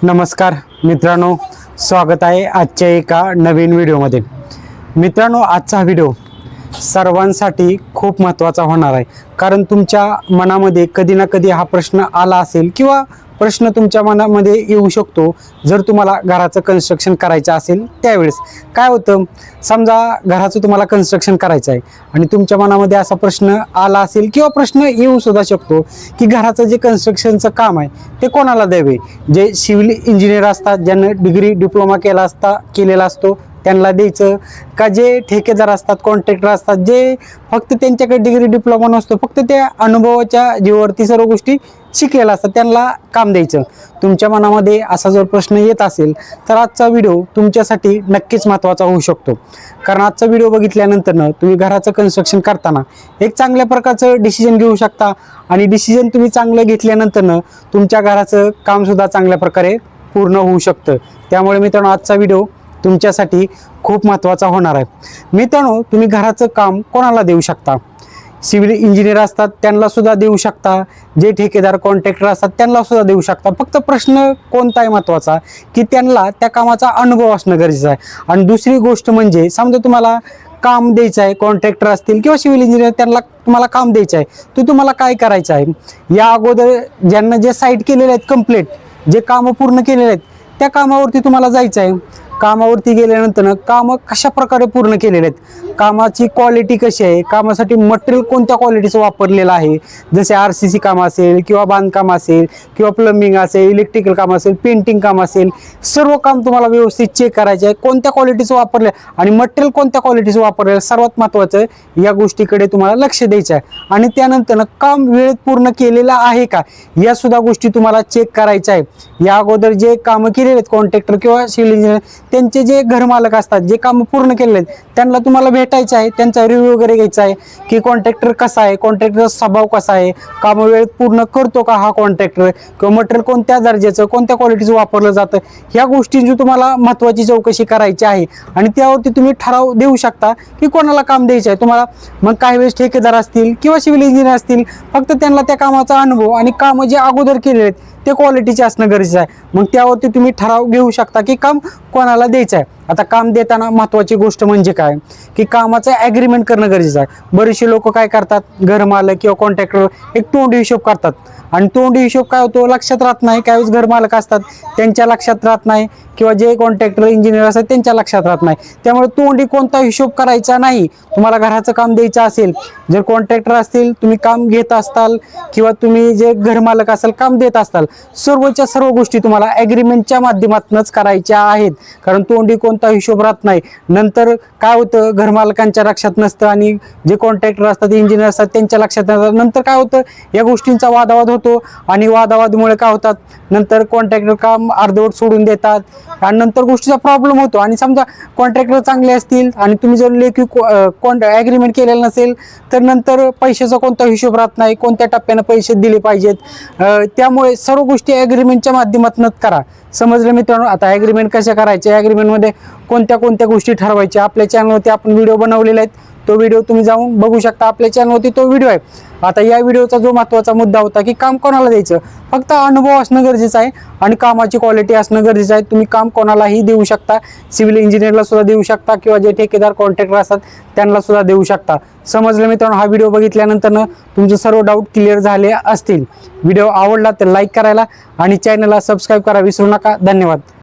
नमस्कार मित्रांनो, स्वागत आहे आजच्या एका नवीन व्हिडिओमध्ये। मित्रांनो, आजचा व्हिडिओ सर्वांसाठी खूप महत्त्वाचा होणार आहे, कारण तुमच्या मनामध्ये कधी ना कधी हा प्रश्न आला असेल किंवा प्रश्न तुमच्या मनामध्ये येऊ शकतो। जर तुम्हाला घराचं कन्स्ट्रक्शन करायचं असेल त्यावेळेस काय होतं, समजा घराचं तुम्हाला कन्स्ट्रक्शन करायचं आहे आणि तुमच्या मनामध्ये असा प्रश्न आला असेल किंवा प्रश्न येऊ सुद्धा शकतो की घराचं जे कन्स्ट्रक्शनचं काम आहे ते कोणाला द्यावे। जे सिव्हिल इंजिनियर असतात, ज्यांना डिग्री डिप्लोमा केलेला असतो त्यांना द्यायचं का, जे ठेकेदार असतात, कॉन्ट्रॅक्टर असतात, जे फक्त त्यांच्याकडे डिग्री डिप्लोमा नसतो, फक्त त्या अनुभवाच्या जीवावरती सर्व गोष्टी शिकलेल्या असतात त्यांना काम द्यायचं। तुमच्या मनामध्ये असा जर प्रश्न येत असेल तर आजचा व्हिडिओ तुमच्यासाठी नक्कीच महत्त्वाचा होऊ शकतो, कारण आजचा व्हिडिओ बघितल्यानंतर तुम्ही घराचं कन्स्ट्रक्शन करताना एक चांगल्या प्रकारचं डिसिजन घेऊ शकता आणि डिसिजन तुम्ही चांगलं घेतल्यानंतर तुमच्या घराचं कामसुद्धा चांगल्या प्रकारे पूर्ण होऊ शकतं। त्यामुळे मित्रांनो, आजचा व्हिडिओ तुमच्यासाठी खूप महत्त्वाचा होणार आहे। मित्रांनो, तुम्ही घराचं काम कोणाला देऊ शकता? सिव्हिल इंजिनियर असतात त्यांना सुद्धा देऊ शकता, जे ठेकेदार कॉन्ट्रॅक्टर असतात त्यांना सुद्धा देऊ शकता। फक्त प्रश्न कोणता आहे महत्त्वाचा की त्यांना त्या कामाचा अनुभव असणं गरजेचं आहे। आणि दुसरी गोष्ट म्हणजे, समजा तुम्हाला काम द्यायचं आहे, कॉन्ट्रॅक्टर असतील किंवा सिव्हिल इंजिनियर, त्यांना तुम्हाला काम द्यायचं आहे, तर तुम्हाला काय करायचं आहे, या अगोदर ज्यांना जे साईट केलेले आहेत कंप्लीट, जे कामं पूर्ण केलेले आहेत त्या कामावरती तुम्हाला जायचं आहे। कामावरती गेल्यानंतर कामं कशा प्रकारे पूर्ण केलेले आहेत, कामाची क्वालिटी कशी आहे, कामासाठी मटेरियल कोणत्या क्वालिटीचं वापरलेलं आहे, जसे RCC काम असेल किंवा बांधकाम असेल किंवा प्लंबिंग असेल, इलेक्ट्रिकल काम असेल, पेंटिंग काम असेल, सर्व काम तुम्हाला व्यवस्थित चेक करायचे आहे, कोणत्या क्वालिटीचं वापरलं आणि मटेरियल कोणत्या क्वालिटीचं वापरलेलं। सर्वात महत्त्वाचं या गोष्टीकडे तुम्हाला लक्ष द्यायचं आहे। आणि त्यानंतर काम वेळेत पूर्ण केलेलं आहे का, या सुद्धा गोष्टी तुम्हाला चेक करायच्या आहे। या अगोदर जे कामं केलेले आहेत कॉन्ट्रॅक्टर किंवा सिव्हिल इंजिनियर, त्यांचे जे घरमालक असतात, जे कामं पूर्ण केलेले आहेत, त्यांना तुम्हाला भेटायचं आहे, त्यांचा रिव्ह्यू वगैरे घ्यायचा आहे की कॉन्ट्रॅक्टर कसा आहे, कॉन्ट्रॅक्टरचा स्वभाव कसा आहे, कामं वेळेत पूर्ण करतो का हा कॉन्ट्रॅक्टर, किंवा मटेरियल कोणत्या दर्जाचं कोणत्या क्वालिटीचं वापरलं जातं, ह्या गोष्टींची तुम्हाला महत्त्वाची चौकशी करायची आहे। आणि त्यावरती तुम्ही ठराव देऊ शकता की कोणाला काम द्यायचं आहे तुम्हाला। मग काही वेळेस ठेकेदार असतील किंवा सिव्हिल इंजिनियर असतील, फक्त त्यांना त्या कामाचा अनुभव आणि कामं जे अगोदर केलेले आहेत ते क्वालिटीचे असणं गरजेचं आहे। मग त्यावरती तुम्ही ठराव घेऊ शकता की काम कोणाला द्यायचं आहे। आता काम देताना महत्त्वाची गोष्ट म्हणजे काय की कामाचं ॲग्रीमेंट करणं गरजेचं आहे। बरेचसे लोक काय करतात, घरमालक किंवा कॉन्ट्रॅक्टर एक तोंडी हिशोब करतात आणि तोंडी हिशोब काय होतो लक्षात राहत नाही। काही वेळेस घरमालक असतात त्यांच्या लक्षात राहत नाही किंवा जे कॉन्ट्रॅक्टर इंजिनियर असतात त्यांच्या लक्षात राहत नाही। त्यामुळे तोंडी कोणता हिशोब करायचा नाही। तुम्हाला घराचं काम द्यायचं असेल, जर कॉन्ट्रॅक्टर असतील, तुम्ही काम घेत असताल किंवा तुम्ही जे घरमालक असाल काम देत असताल, सर्वच्या सर्व गोष्टी तुम्हाला ॲग्रीमेंटच्या माध्यमातूनच करायच्या आहेत, कारण तोंडी कोणता हिशोब राहत नाही। नंतर काय होतं, घरमालकांच्या लक्षात नसतं आणि जे कॉन्ट्रॅक्टर असतात, इंजिनियर असतात त्यांच्या लक्षात नसतं। नंतर काय होतं, या गोष्टींचा वादावाद होतो आणि वादावादमुळे काय होतात, नंतर कॉन्ट्रॅक्टर काम अर्धवट सोडून देतात आणि नंतर गोष्टीचा प्रॉब्लेम होतो। आणि समजा कॉन्ट्रॅक्टर चांगले असतील आणि तुम्ही जर लेखी ॲग्रीमेंट केलेलं नसेल तर नंतर पैशाचा कोणता हिशोब राहत नाही, कोणत्या टप्प्यानं पैसे दिले पाहिजेत। त्यामुळे सर्व गोष्टी ॲग्रीमेंटच्या माध्यमातूनच करा। समजलं मित्रांनो? आता ॲग्रीमेंट कशा करायचे, ॲग्रीमेंटमध्ये कोणत्या कोणत्या गोष्टी ठरवायच्या, आपल्या चॅनलवरती आपण व्हिडिओ बनवलेले आहेत, तो व्हिडिओ तुम्ही जाऊन बघू शकता, आपल्या चॅनलवरती तो व्हिडिओ आहे। आता या व्हिडिओचा जो महत्त्वाचा मुद्दा होता की काम कोणाला द्यायचं, फक्त अनुभव असणं गरजेचं आहे आणि कामाची क्वालिटी असणं गरजेचं आहे। तुम्ही काम कोणालाही देऊ शकता, सिव्हिल इंजिनियरला सुद्धा देऊ शकता किंवा जे ठेकेदार कॉन्ट्रॅक्टर असतात त्यांना सुद्धा देऊ शकता। समजलं मित्रांनो? हा व्हिडिओ बघितल्यानंतर तुमचे सर्व डाऊट क्लिअर झाले असतील। व्हिडिओ आवडला तर लाईक करायला आणि चॅनलला सबस्क्राईब करा विसरू नका। धन्यवाद।